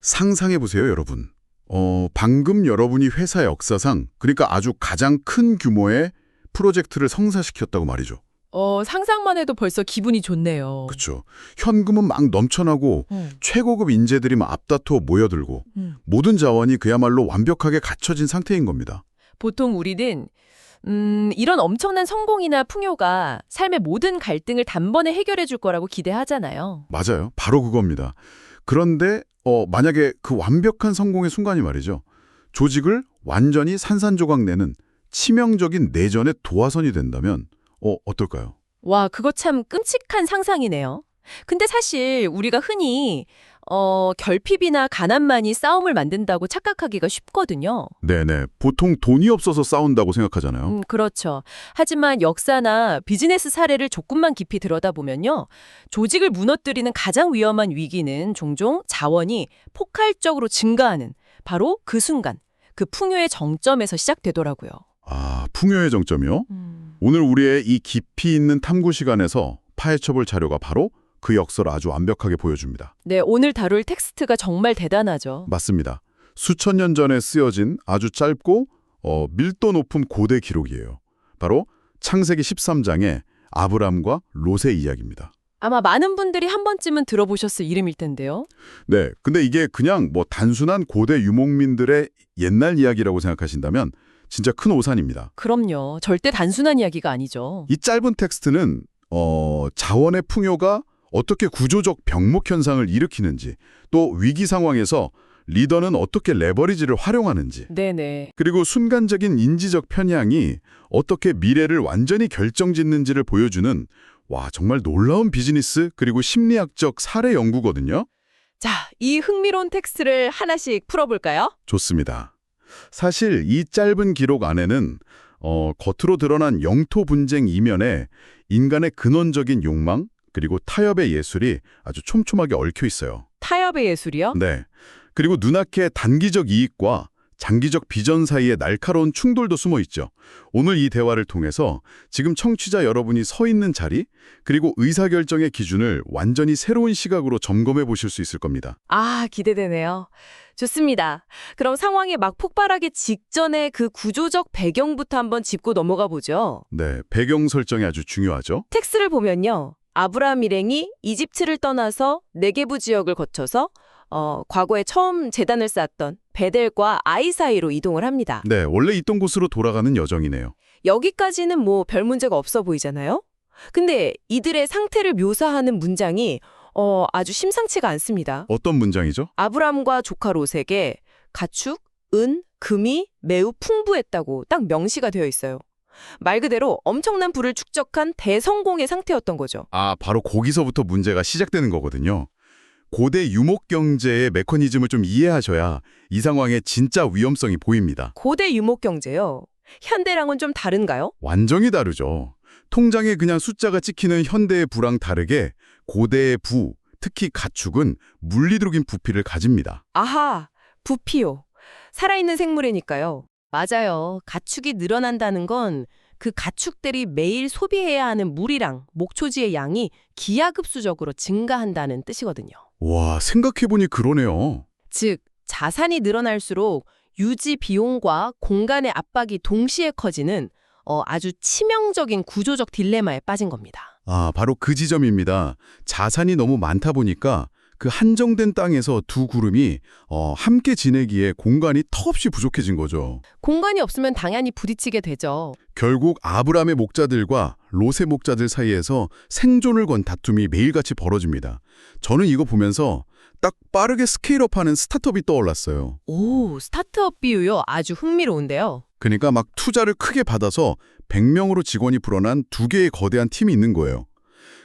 상상해 보세요, 여러분. 방금 여러분이 회사 역사상 그러니까 아주 가장 큰 규모의 프로젝트를 성사시켰다고 말이죠. 상상만 해도 벌써 기분이 좋네요. 그렇죠. 현금은 막 넘쳐나고 최고급 인재들이 막 앞다투어 모여들고 모든 자원이 그야말로 완벽하게 갖춰진 상태인 겁니다. 보통 우리는 이런 엄청난 성공이나 풍요가 삶의 모든 갈등을 단번에 해결해 줄 거라고 기대하잖아요. 맞아요. 바로 그겁니다. 그런데 만약에 그 완벽한 성공의 순간이 말이죠. 조직을 완전히 산산조각 내는 치명적인 내전의 도화선이 된다면 어떨까요? 와, 그거 참 끔찍한 상상이네요. 근데 사실 우리가 흔히 결핍이나 가난만이 싸움을 만든다고 착각하기가 쉽거든요. 네네. 보통 돈이 없어서 싸운다고 생각하잖아요. 그렇죠. 하지만 역사나 비즈니스 사례를 조금만 깊이 들여다보면요. 조직을 무너뜨리는 가장 위험한 위기는 종종 자원이 폭발적으로 증가하는 바로 그 순간, 그 풍요의 정점에서 시작되더라고요. 아, 풍요의 정점이요? 오늘 우리의 이 깊이 있는 탐구 시간에서 파헤쳐볼 자료가 바로 그 역사를 아주 완벽하게 보여줍니다. 네, 오늘 다룰 텍스트가 정말 대단하죠. 맞습니다. 수천 년 전에 쓰여진 아주 짧고 밀도 높은 고대 기록이에요. 바로 창세기 13장의 아브람과 롯의 이야기입니다. 아마 많은 분들이 한 번쯤은 들어보셨을 이름일 텐데요. 네, 근데 이게 그냥 단순한 고대 유목민들의 옛날 이야기라고 생각하신다면 진짜 큰 오산입니다. 그럼요. 절대 단순한 이야기가 아니죠. 이 짧은 텍스트는 자원의 풍요가 어떻게 구조적 병목 현상을 일으키는지, 또 위기 상황에서 리더는 어떻게 레버리지를 활용하는지, 네네. 그리고 순간적인 인지적 편향이 어떻게 미래를 완전히 결정짓는지를 보여주는 정말 놀라운 비즈니스 그리고 심리학적 사례 연구거든요. 자, 이 흥미로운 텍스트를 하나씩 풀어볼까요? 좋습니다. 사실 이 짧은 기록 안에는 겉으로 드러난 영토 분쟁 이면에 인간의 근원적인 욕망 그리고 타협의 예술이 아주 촘촘하게 얽혀 있어요. 타협의 예술이요? 네. 그리고 눈앞의 단기적 이익과 장기적 비전 사이에 날카로운 충돌도 숨어 있죠. 오늘 이 대화를 통해서 지금 청취자 여러분이 서 있는 자리, 그리고 의사결정의 기준을 완전히 새로운 시각으로 점검해 보실 수 있을 겁니다. 아, 기대되네요. 좋습니다. 그럼 상황이 막 폭발하기 직전에 그 구조적 배경부터 한번 짚고 넘어가 보죠. 네, 배경 설정이 아주 중요하죠. 텍스를 보면요. 아브라함 일행이 이집트를 떠나서 네게부 지역을 거쳐서 과거에 처음 제단을 쌓았던 베델과 아이 사이로 이동을 합니다. 네, 원래 있던 곳으로 돌아가는 여정이네요. 여기까지는 뭐 별 문제가 없어 보이잖아요? 근데 이들의 상태를 묘사하는 문장이 아주 심상치가 않습니다. 어떤 문장이죠? 아브람과 조카 롯에게 가축, 은, 금이 매우 풍부했다고 딱 명시가 되어 있어요. 말 그대로 엄청난 부를 축적한 대성공의 상태였던 거죠. 아, 바로 거기서부터 문제가 시작되는 거거든요. 고대 유목 경제의 메커니즘을 좀 이해하셔야 이 상황의 진짜 위험성이 보입니다. 고대 유목 경제요. 현대랑은 좀 다른가요? 완전히 다르죠. 통장에 그냥 숫자가 찍히는 현대의 부랑 다르게 고대의 부, 특히 가축은 물리적인 부피를 가집니다. 아하, 부피요. 살아있는 생물이니까요. 맞아요. 가축이 늘어난다는 건 그 가축들이 매일 소비해야 하는 물이랑 목초지의 양이 기하급수적으로 증가한다는 뜻이거든요. 와, 생각해보니 그러네요. 즉, 자산이 늘어날수록 유지 비용과 공간의 압박이 동시에 커지는 아주 치명적인 구조적 딜레마에 빠진 겁니다. 아, 바로 그 지점입니다. 자산이 너무 많다 보니까 그 한정된 땅에서 두 그룹이 함께 지내기에 공간이 턱없이 부족해진 거죠. 공간이 없으면 당연히 부딪히게 되죠. 결국 아브람의 목자들과 롯의 목자들 사이에서 생존을 건 다툼이 매일같이 벌어집니다. 저는 이거 보면서 딱 빠르게 스케일업하는 스타트업이 떠올랐어요. 오, 스타트업 비유요. 아주 흥미로운데요. 그러니까 막 투자를 크게 받아서 100명으로 직원이 불어난 두 개의 거대한 팀이 있는 거예요.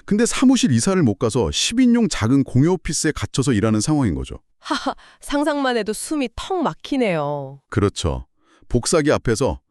근데 사무실 이사를 못 가서 10인용 작은 공유 오피스에 갇혀서 일하는 상황인 거죠. 하하, 상상만 해도 숨이 턱 막히네요. 그렇죠. 복사기 앞에서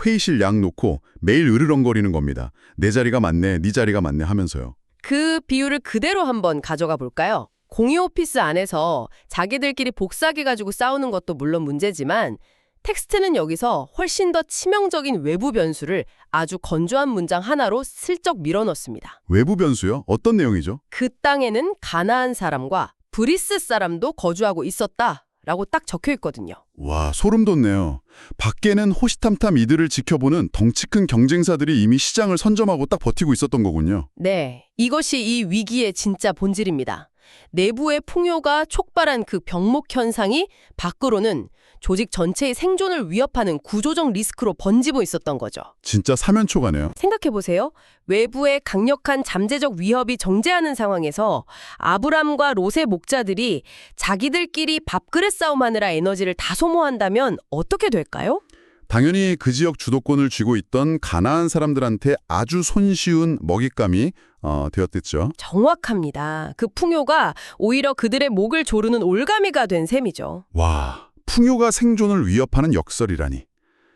회의실 양 놓고 매일 으르렁거리는 겁니다. 내 자리가 맞네, 네 자리가 맞네 하면서요. 그 비유를 그대로 한번 가져가 볼까요? 공유 오피스 안에서 자기들끼리 복사기 가지고 싸우는 것도 물론 문제지만 텍스트는 여기서 훨씬 더 치명적인 외부 변수를 아주 건조한 문장 하나로 슬쩍 밀어넣습니다. 외부 변수요? 어떤 내용이죠? 그 땅에는 가나안 사람과 브리스 사람도 거주하고 있었다라고 딱 적혀 있거든요. 와, 소름 돋네요. 밖에는 호시탐탐 이들을 지켜보는 덩치 큰 경쟁사들이 이미 시장을 선점하고 딱 버티고 있었던 거군요. 네, 이것이 이 위기의 진짜 본질입니다. 내부의 풍요가 촉발한 그 병목 현상이 밖으로는 조직 전체의 생존을 위협하는 구조적 리스크로 번지고 있었던 거죠. 진짜 사면초가네요. 생각해보세요. 외부의 강력한 잠재적 위협이 정제하는 상황에서 아브람과 롯의 목자들이 자기들끼리 밥그릇 싸움하느라 에너지를 다 소모한다면 어떻게 될까요? 당연히 그 지역 주도권을 쥐고 있던 가나안 사람들한테 아주 손쉬운 먹잇감이 되었겠죠. 정확합니다. 그 풍요가 오히려 그들의 목을 조르는 올가미가 된 셈이죠. 와, 풍요가 생존을 위협하는 역설이라니.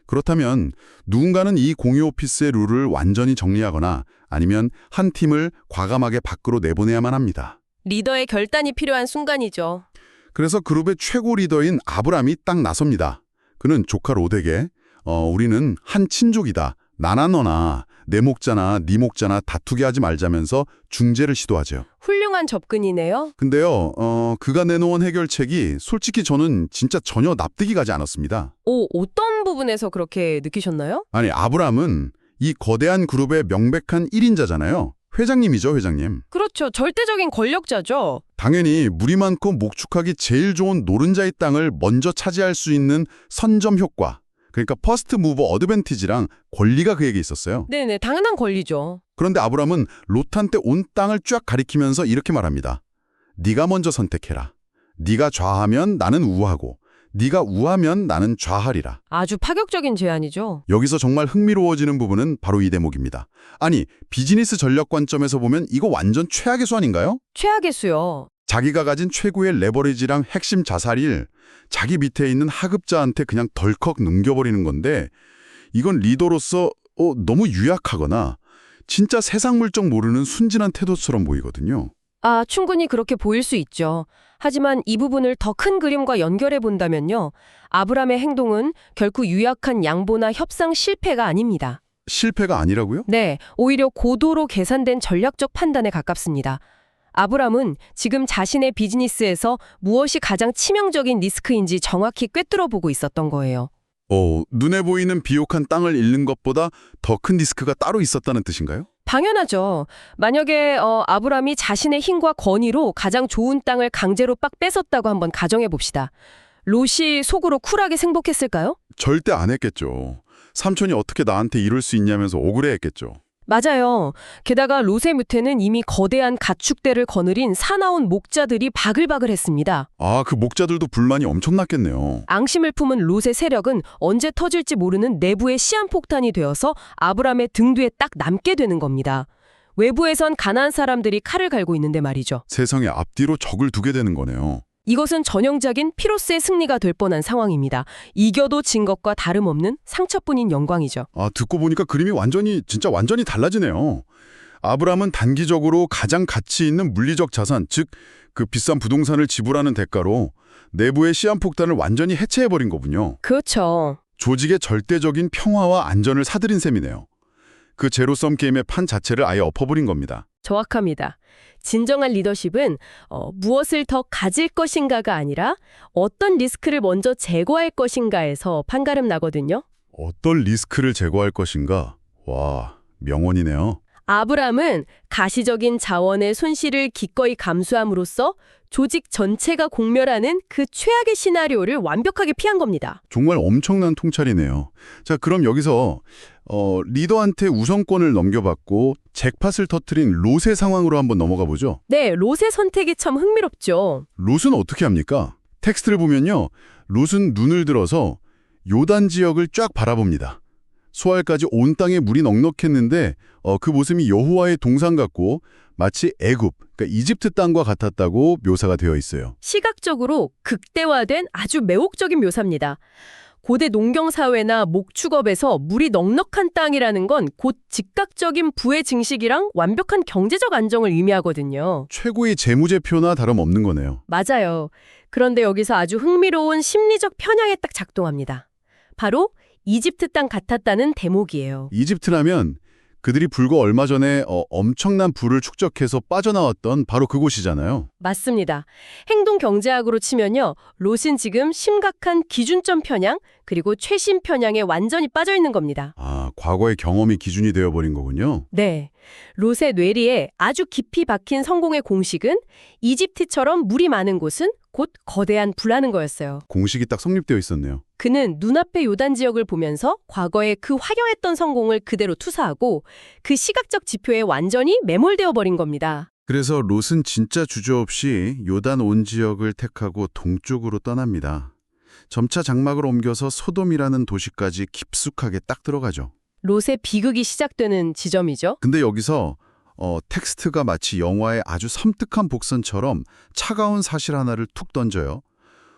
그렇다면 누군가는 이 공유 오피스의 룰을 완전히 정리하거나 아니면 한 팀을 과감하게 밖으로 내보내야만 합니다. 리더의 결단이 필요한 순간이죠. 그래서 그룹의 최고 리더인 아브람이 딱 나섭니다. 그는 조카 롯에게 우리는 한 친족이다. 나나 너나 내 목자나 네 목자나 다투게 하지 말자면서 중재를 시도하죠. 훌륭한 접근이네요. 근데요, 그가 내놓은 해결책이 솔직히 저는 진짜 전혀 납득이 가지 않았습니다. 어떤 부분에서 그렇게 느끼셨나요? 아니, 아브람은 이 거대한 그룹의 명백한 1인자잖아요. 회장님이죠, 회장님. 그렇죠. 절대적인 권력자죠. 당연히 무리 많고 목축하기 제일 좋은 노른자의 땅을 먼저 차지할 수 있는 선점 효과, 그러니까 퍼스트 무버 어드밴티지랑 권리가 그에게 있었어요. 네네, 당연한 권리죠. 그런데 아브람은 롯한테 온 땅을 쫙 가리키면서 이렇게 말합니다. 네가 먼저 선택해라. 네가 좌하면 나는 우하고 네가 우하면 나는 좌하리라. 아주 파격적인 제안이죠. 여기서 정말 흥미로워지는 부분은 바로 이 대목입니다. 아니, 비즈니스 전략 관점에서 보면 이거 완전 최악의 수 아닌가요? 최악의 수요. 자기가 가진 최고의 레버리지랑 핵심 자산을 자기 밑에 있는 하급자한테 그냥 덜컥 넘겨버리는 건데 이건 리더로서 너무 유약하거나 진짜 세상 물정 모르는 순진한 태도처럼 보이거든요. 충분히 그렇게 보일 수 있죠. 하지만 이 부분을 더 큰 그림과 연결해 본다면요. 아브람의 행동은 결코 유약한 양보나 협상 실패가 아닙니다. 실패가 아니라고요? 네, 오히려 고도로 계산된 전략적 판단에 가깝습니다. 아브람은 지금 자신의 비즈니스에서 무엇이 가장 치명적인 리스크인지 정확히 꿰뚫어 보고 있었던 거예요. 눈에 보이는 비옥한 땅을 잃는 것보다 더 큰 리스크가 따로 있었다는 뜻인가요? 당연하죠. 만약에 아브람이 자신의 힘과 권위로 가장 좋은 땅을 강제로 빡 뺏었다고 한번 가정해 봅시다. 롯이 속으로 쿨하게 생복했을까요? 절대 안 했겠죠. 삼촌이 어떻게 나한테 이럴 수 있냐면서 억울해했겠죠. 맞아요. 게다가 롯의 뮤테는 이미 거대한 가축대를 거느린 사나운 목자들이 바글바글했습니다. 그 목자들도 불만이 엄청났겠네요. 앙심을 품은 롯의 세력은 언제 터질지 모르는 내부의 시한폭탄이 되어서 아브람의 등 뒤에 딱 남게 되는 겁니다. 외부에선 가난한 사람들이 칼을 갈고 있는데 말이죠. 세상에 앞뒤로 적을 두게 되는 거네요. 이것은 전형적인 피로스의 승리가 될 뻔한 상황입니다. 이겨도 진 것과 다름없는 상처뿐인 영광이죠. 듣고 보니까 그림이 진짜 완전히 달라지네요. 아브람은 단기적으로 가장 가치 있는 물리적 자산, 즉 그 비싼 부동산을 지불하는 대가로 내부의 시한폭탄을 완전히 해체해버린 거군요. 그렇죠. 조직의 절대적인 평화와 안전을 사들인 셈이네요. 그 제로섬 게임의 판 자체를 아예 엎어버린 겁니다. 정확합니다. 진정한 리더십은 무엇을 더 가질 것인가가 아니라 어떤 리스크를 먼저 제거할 것인가에서 판가름 나거든요. 어떤 리스크를 제거할 것인가? 와, 명언이네요. 아브람은 가시적인 자원의 손실을 기꺼이 감수함으로써 조직 전체가 공멸하는 그 최악의 시나리오를 완벽하게 피한 겁니다. 정말 엄청난 통찰이네요. 자, 그럼 여기서 리더한테 우선권을 넘겨받고 잭팟을 터뜨린 롯의 상황으로 한번 넘어가 보죠. 네, 롯의 선택이 참 흥미롭죠. 롯은 어떻게 합니까? 텍스트를 보면요. 롯은 눈을 들어서 요단 지역을 쫙 바라봅니다. 수알까지 온 땅에 물이 넉넉했는데 그 모습이 여호와의 동상 같고 마치 애굽, 그러니까 이집트 땅과 같았다고 묘사가 되어 있어요. 시각적으로 극대화된 아주 매혹적인 묘사입니다. 고대 농경사회나 목축업에서 물이 넉넉한 땅이라는 건 곧 즉각적인 부의 증식이랑 완벽한 경제적 안정을 의미하거든요. 최고의 재무제표나 다름없는 거네요. 맞아요. 그런데 여기서 아주 흥미로운 심리적 편향에 딱 작동합니다. 바로 이집트 땅 같았다는 대목이에요. 이집트라면 그들이 불과 얼마 전에 엄청난 불을 축적해서 빠져나왔던 바로 그곳이잖아요. 맞습니다. 행동 경제학으로 치면요. 롯은 지금 심각한 기준점 편향 그리고 최신 편향에 완전히 빠져 있는 겁니다. 아, 과거의 경험이 기준이 되어버린 거군요. 네. 롯의 뇌리에 아주 깊이 박힌 성공의 공식은 이집트처럼 물이 많은 곳은 곧 거대한 불나는 거였어요. 공식이 딱 성립되어 있었네요. 그는 눈앞의 요단 지역을 보면서 과거의 그 화려했던 성공을 그대로 투사하고 그 시각적 지표에 완전히 매몰되어 버린 겁니다. 그래서 롯은 진짜 주저없이 요단 온 지역을 택하고 동쪽으로 떠납니다. 점차 장막을 옮겨서 소돔이라는 도시까지 깊숙하게 딱 들어가죠. 롯의 비극이 시작되는 지점이죠. 근데 여기서 텍스트가 마치 영화의 아주 섬뜩한 복선처럼 차가운 사실 하나를 툭 던져요.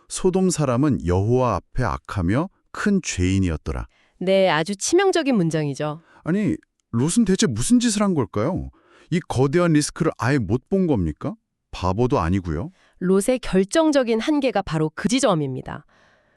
소돔 사람은 여호와 앞에 악하며 큰 죄인이었더라. 네, 아주 치명적인 문장이죠. 아니, 롯은 대체 무슨 짓을 한 걸까요? 이 거대한 리스크를 아예 못 본 겁니까? 바보도 아니고요. 롯의 결정적인 한계가 바로 그 지점입니다.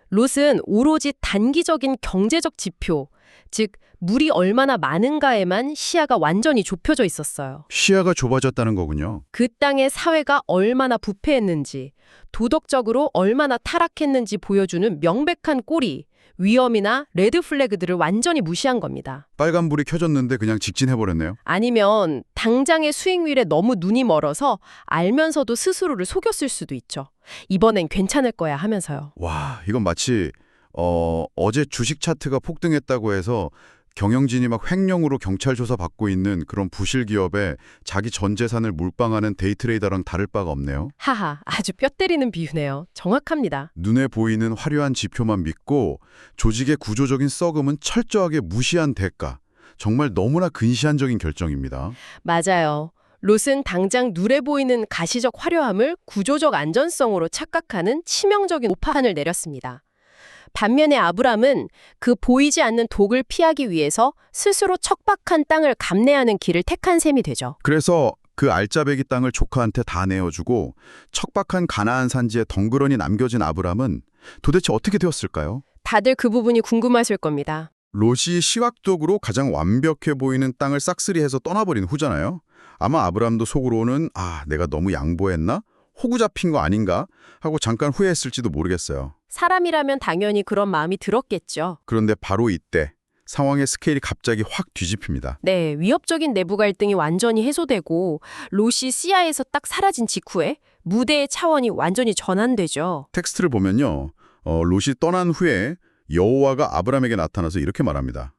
롯은 오로지 단기적인 경제적 지표, 즉 물이 얼마나 많은가에만 시야가 완전히 좁혀져 있었어요. 시야가 좁아졌다는 거군요. 그 땅의 사회가 얼마나 부패했는지, 도덕적으로 얼마나 타락했는지 보여주는 명백한 꼬리, 위험이나 레드 플래그들을 완전히 무시한 겁니다. 빨간불이 켜졌는데 그냥 직진해버렸네요. 아니면 당장의 수익률에 너무 눈이 멀어서 알면서도 스스로를 속였을 수도 있죠. 이번엔 괜찮을 거야 하면서요. 와, 이건 마치 어제 주식 차트가 폭등했다고 해서 경영진이 막 횡령으로 경찰 조사 받고 있는 그런 부실 기업에 자기 전 재산을 몰빵하는 데이트레이더랑 다를 바가 없네요. 하하, 아주 뼈 때리는 비유네요. 정확합니다. 눈에 보이는 화려한 지표만 믿고 조직의 구조적인 썩음은 철저하게 무시한 대가. 정말 너무나 근시안적인 결정입니다. 맞아요. 롯은 당장 눈에 보이는 가시적 화려함을 구조적 안전성으로 착각하는 치명적인 오판을 내렸습니다. 반면에 아브람은 그 보이지 않는 독을 피하기 위해서 스스로 척박한 땅을 감내하는 길을 택한 셈이 되죠. 그래서 그 알짜배기 땅을 조카한테 다 내어주고 척박한 가나안 산지에 덩그러니 남겨진 아브람은 도대체 어떻게 되었을까요? 다들 그 부분이 궁금하실 겁니다. 롯이 시각적으로 가장 완벽해 보이는 땅을 싹쓸이해서 떠나버린 후잖아요. 아마 아브람도 속으로는 내가 너무 양보했나? 호구 잡힌 거 아닌가? 하고 잠깐 후회했을지도 모르겠어요. 사람이라면 당연히 그런 마음이 들었겠죠. 그런데 바로 이때 상황의 스케일이 갑자기 확 뒤집힙니다. 네, 위협적인 내부 갈등이 완전히 해소되고 롯이 시야에서 딱 사라진 직후에 무대의 차원이 완전히 전환되죠. 텍스트를 보면요. 롯이 떠난 후에 여호와가 아브람에게 나타나서 이렇게 말합니다.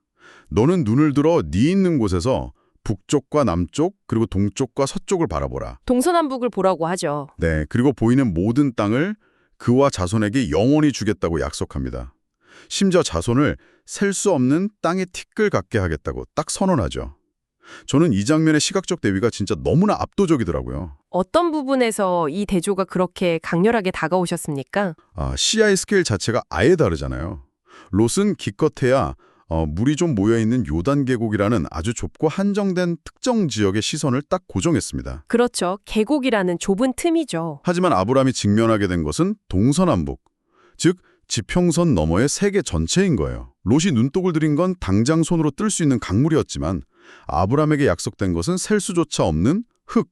너는 눈을 들어 네 있는 곳에서 북쪽과 남쪽 그리고 동쪽과 서쪽을 바라보라. 동서남북을 보라고 하죠. 네, 그리고 보이는 모든 땅을 그와 자손에게 영원히 주겠다고 약속합니다. 심지어 자손을 셀 수 없는 땅의 티끌 같게 하겠다고 딱 선언하죠. 저는 이 장면의 시각적 대비가 진짜 너무나 압도적이더라고요. 어떤 부분에서 이 대조가 그렇게 강렬하게 다가오셨습니까? 시야의 스케일 자체가 아예 다르잖아요. 롯은 기껏해야 물이 좀 모여있는 요단 계곡이라는 아주 좁고 한정된 특정 지역의 시선을 딱 고정했습니다. 그렇죠. 계곡이라는 좁은 틈이죠. 하지만 아브람이 직면하게 된 것은 동서남북, 즉 지평선 너머의 세계 전체인 거예요. 롯이 눈독을 들인 건 당장 손으로 뜰 수 있는 강물이었지만 아브람에게 약속된 것은 셀 수조차 없는 흙,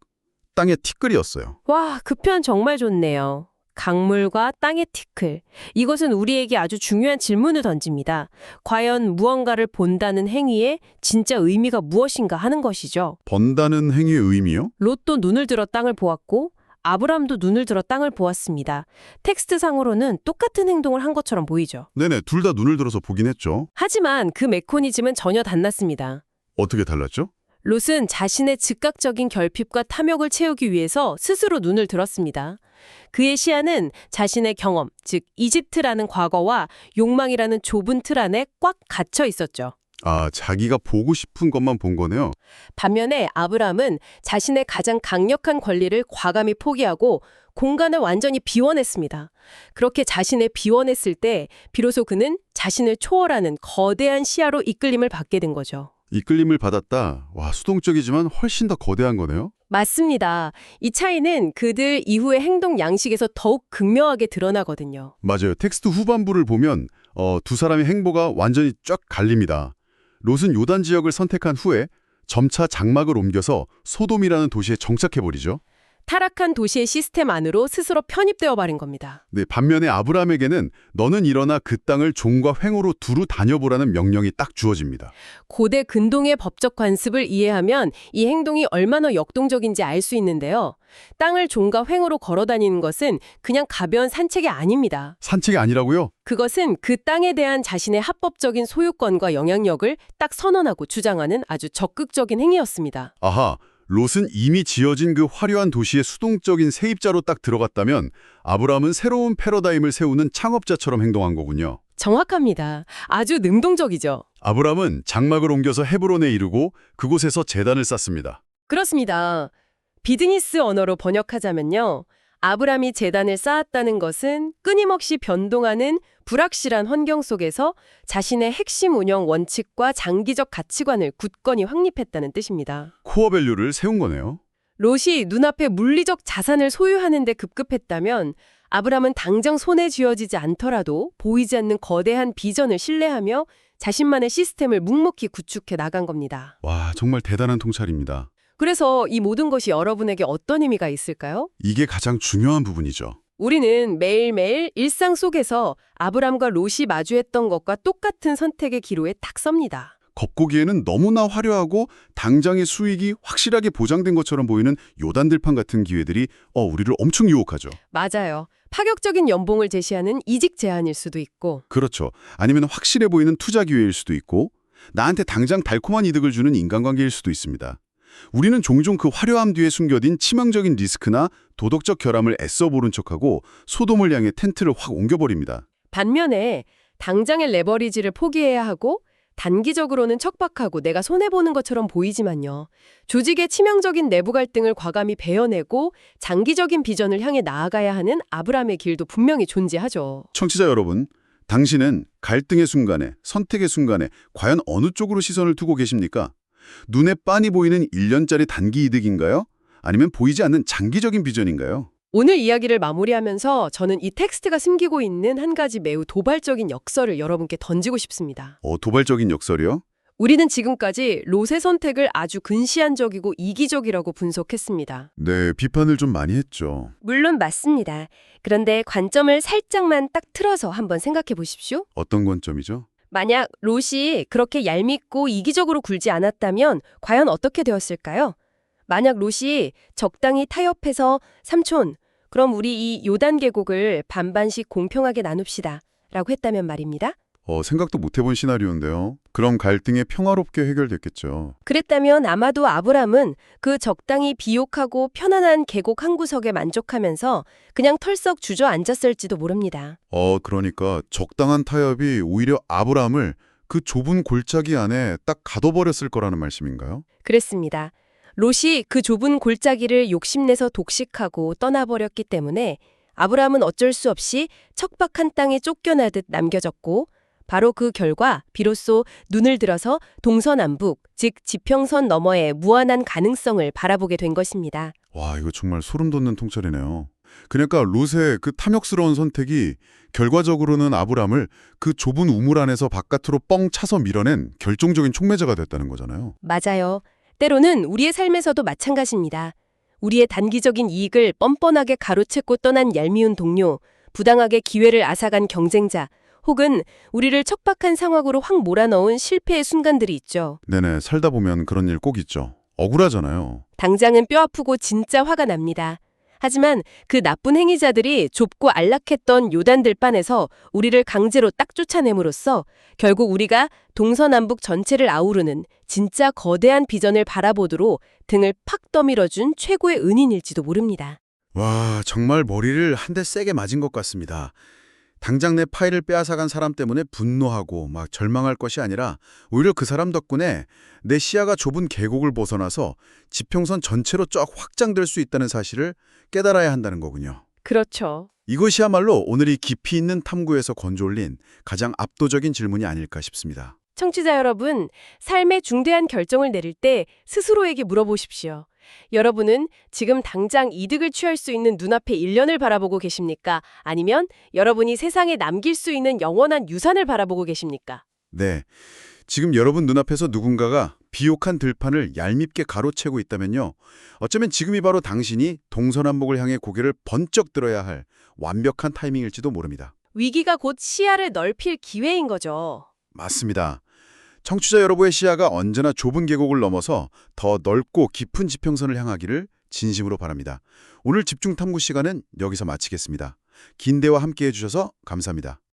땅의 티끌이었어요. 와, 그 표현 정말 좋네요. 강물과 땅의 티끌. 이것은 우리에게 아주 중요한 질문을 던집니다. 과연 무언가를 본다는 행위의 진짜 의미가 무엇인가 하는 것이죠. 번다는 행위의 의미요? 롯도 눈을 들어 땅을 보았고 아브람도 눈을 들어 땅을 보았습니다. 텍스트상으로는 똑같은 행동을 한 것처럼 보이죠. 네네, 둘 다 눈을 들어서 보긴 했죠. 하지만 그 메커니즘은 전혀 달랐습니다. 어떻게 달랐죠? 롯은 자신의 즉각적인 결핍과 탐욕을 채우기 위해서 스스로 눈을 들었습니다. 그의 시야는 자신의 경험, 즉 이집트라는 과거와 욕망이라는 좁은 틀 안에 꽉 갇혀 있었죠. 자기가 보고 싶은 것만 본 거네요. 반면에 아브람은 자신의 가장 강력한 권리를 과감히 포기하고 공간을 완전히 비워냈습니다. 그렇게 자신을 비워냈을 때 비로소 그는 자신을 초월하는 거대한 시야로 이끌림을 받게 된 거죠. 이끌림을 받았다. 와, 수동적이지만 훨씬 더 거대한 거네요. 맞습니다. 이 차이는 그들 이후의 행동 양식에서 더욱 극명하게 드러나거든요. 맞아요. 텍스트 후반부를 보면 두 사람의 행보가 완전히 쫙 갈립니다. 롯은 요단 지역을 선택한 후에 점차 장막을 옮겨서 소돔이라는 도시에 정착해버리죠. 타락한 도시의 시스템 안으로 스스로 편입되어 버린 겁니다. 네, 반면에 아브라함에게는 너는 일어나 그 땅을 종과 횡으로 두루 다녀보라는 명령이 딱 주어집니다. 고대 근동의 법적 관습을 이해하면 이 행동이 얼마나 역동적인지 알 수 있는데요. 땅을 종과 횡으로 걸어 다니는 것은 그냥 가벼운 산책이 아닙니다. 산책이 아니라고요? 그것은 그 땅에 대한 자신의 합법적인 소유권과 영향력을 딱 선언하고 주장하는 아주 적극적인 행위였습니다. 아하, 롯은 이미 지어진 그 화려한 도시의 수동적인 세입자로 딱 들어갔다면 아브라함은 새로운 패러다임을 세우는 창업자처럼 행동한 거군요. 정확합니다. 아주 능동적이죠. 아브라함은 장막을 옮겨서 헤브론에 이르고 그곳에서 제단을 쌓습니다. 그렇습니다. 비즈니스 언어로 번역하자면요. 아브람이 제단을 쌓았다는 것은 끊임없이 변동하는 불확실한 환경 속에서 자신의 핵심 운영 원칙과 장기적 가치관을 굳건히 확립했다는 뜻입니다. 코어 밸류를 세운 거네요. 롯이 눈앞에 물리적 자산을 소유하는 데 급급했다면 아브람은 당장 손에 쥐어지지 않더라도 보이지 않는 거대한 비전을 신뢰하며 자신만의 시스템을 묵묵히 구축해 나간 겁니다. 와, 정말 대단한 통찰입니다. 그래서 이 모든 것이 여러분에게 어떤 의미가 있을까요? 이게 가장 중요한 부분이죠. 우리는 매일매일 일상 속에서 아브람과 롯이 마주했던 것과 똑같은 선택의 기로에 딱 섭니다. 겉보기에는 너무나 화려하고 당장의 수익이 확실하게 보장된 것처럼 보이는 요단들판 같은 기회들이 우리를 엄청 유혹하죠. 맞아요. 파격적인 연봉을 제시하는 이직 제안일 수도 있고 그렇죠. 아니면 확실해 보이는 투자 기회일 수도 있고 나한테 당장 달콤한 이득을 주는 인간관계일 수도 있습니다. 우리는 종종 그 화려함 뒤에 숨겨진 치명적인 리스크나 도덕적 결함을 애써 모른 척하고 소돔을 향해 텐트를 확 옮겨버립니다. 반면에 당장의 레버리지를 포기해야 하고 단기적으로는 척박하고 내가 손해보는 것처럼 보이지만요. 조직의 치명적인 내부 갈등을 과감히 베어내고 장기적인 비전을 향해 나아가야 하는 아브람의 길도 분명히 존재하죠. 청취자 여러분, 당신은 갈등의 순간에, 선택의 순간에 과연 어느 쪽으로 시선을 두고 계십니까? 눈에 빤히 보이는 1년짜리 단기 이득인가요? 아니면 보이지 않는 장기적인 비전인가요? 오늘 이야기를 마무리하면서 저는 이 텍스트가 숨기고 있는 한 가지 매우 도발적인 역설을 여러분께 던지고 싶습니다. 도발적인 역설이요? 우리는 지금까지 롯의 선택을 아주 근시안적이고 이기적이라고 분석했습니다. 네, 비판을 좀 많이 했죠. 물론 맞습니다. 그런데 관점을 살짝만 딱 틀어서 한번 생각해 보십시오. 어떤 관점이죠? 만약 롯이 그렇게 얄밉고 이기적으로 굴지 않았다면 과연 어떻게 되었을까요? 만약 롯이 적당히 타협해서 삼촌, 그럼 우리 이 요단 계곡을 반반씩 공평하게 나눕시다 라고 했다면 말입니다. 생각도 못 해본 시나리오인데요. 그럼 갈등이 평화롭게 해결됐겠죠. 그랬다면 아마도 아브람은 그 적당히 비옥하고 편안한 계곡 한 구석에 만족하면서 그냥 털썩 주저앉았을지도 모릅니다. 그러니까 적당한 타협이 오히려 아브람을 그 좁은 골짜기 안에 딱 가둬버렸을 거라는 말씀인가요? 그랬습니다. 롯이 그 좁은 골짜기를 욕심내서 독식하고 떠나버렸기 때문에 아브람은 어쩔 수 없이 척박한 땅에 쫓겨나듯 남겨졌고 바로 그 결과 비로소 눈을 들어서 동서남북, 즉 지평선 너머의 무한한 가능성을 바라보게 된 것입니다. 와, 이거 정말 소름 돋는 통찰이네요. 그러니까 롯의 그 탐욕스러운 선택이 결과적으로는 아브람을 그 좁은 우물 안에서 바깥으로 뻥 차서 밀어낸 결정적인 촉매자가 됐다는 거잖아요. 맞아요. 때로는 우리의 삶에서도 마찬가지입니다. 우리의 단기적인 이익을 뻔뻔하게 가로채고 떠난 얄미운 동료, 부당하게 기회를 앗아간 경쟁자, 혹은 우리를 척박한 상황으로 확 몰아넣은 실패의 순간들이 있죠. 네네, 살다 보면 그런 일 꼭 있죠. 억울하잖아요. 당장은 뼈아프고 진짜 화가 납니다. 하지만 그 나쁜 행위자들이 좁고 안락했던 요단들반에서 우리를 강제로 딱 쫓아냄으로써 결국 우리가 동서남북 전체를 아우르는 진짜 거대한 비전을 바라보도록 등을 팍 떠밀어준 최고의 은인일지도 모릅니다. 와, 정말 머리를 한 대 세게 맞은 것 같습니다. 당장 내 파일을 빼앗아간 사람 때문에 분노하고 막 절망할 것이 아니라 오히려 그 사람 덕분에 내 시야가 좁은 계곡을 벗어나서 지평선 전체로 쫙 확장될 수 있다는 사실을 깨달아야 한다는 거군요. 그렇죠. 이것이야말로 오늘 이 깊이 있는 탐구에서 건져올린 가장 압도적인 질문이 아닐까 싶습니다. 청취자 여러분, 삶의 중대한 결정을 내릴 때 스스로에게 물어보십시오. 여러분은 지금 당장 이득을 취할 수 있는 눈앞의 일년을 바라보고 계십니까? 아니면 여러분이 세상에 남길 수 있는 영원한 유산을 바라보고 계십니까? 네, 지금 여러분 눈앞에서 누군가가 비옥한 들판을 얄밉게 가로채고 있다면요. 어쩌면 지금이 바로 당신이 동서남북을 향해 고개를 번쩍 들어야 할 완벽한 타이밍일지도 모릅니다. 위기가 곧 시야를 넓힐 기회인 거죠. 맞습니다. 청취자 여러분의 시야가 언제나 좁은 계곡을 넘어서 더 넓고 깊은 지평선을 향하기를 진심으로 바랍니다. 오늘 집중 탐구 시간은 여기서 마치겠습니다. 긴 대화 함께해 주셔서 감사합니다.